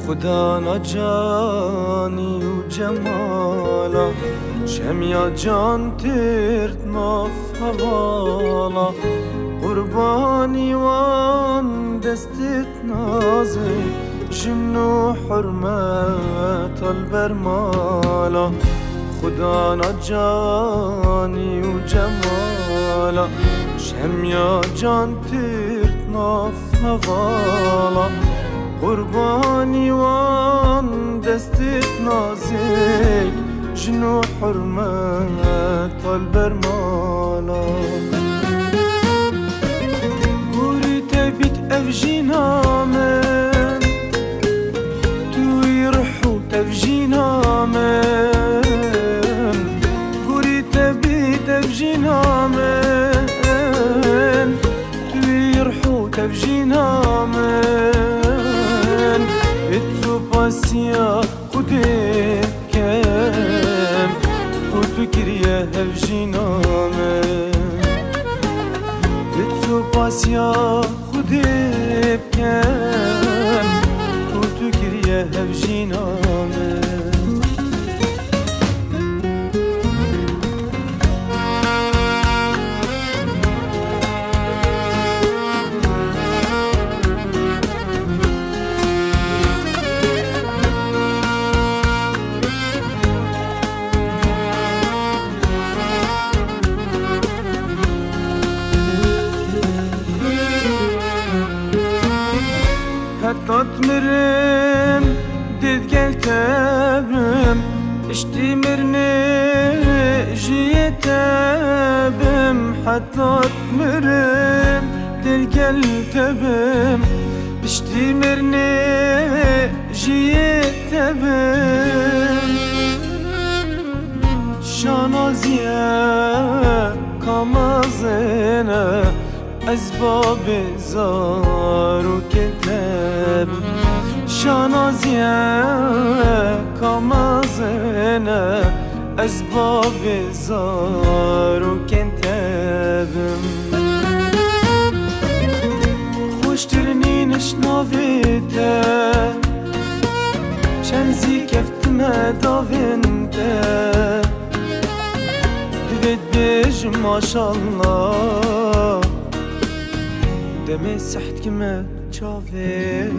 خدا نجانی و جمالا شمیا جان ترد ناف حوالا قربانی وان دستت نازی جنو حرمت البرمالا خدا نجانی و جمالا شمیا جان ترد ناف حوالا قربانی وان دستت نازک جنو حرمت البرمالا گوری تبیت افجینامن توی رحو تفجینامن گوری تبیت افجینامن توی رحو تفجینامن اتو پاسیا خودت کم خودتو گریه هفجینامه اتو پاسیا خودت کم خودتو گریه هفجینامه تطمرم دید گل تبم اشتی مرنه جیه تبم حتی تطمرم دید گل تبم اشتی مرنه جیه تبم شانازیه کامازنه از باب زار و کتب شانازیه کامازنه از باب زار و کتبم خوشترینینش ناویده چنزی کفتمه داوینده دوید بیج ماشالله دمي سحت كما تشافي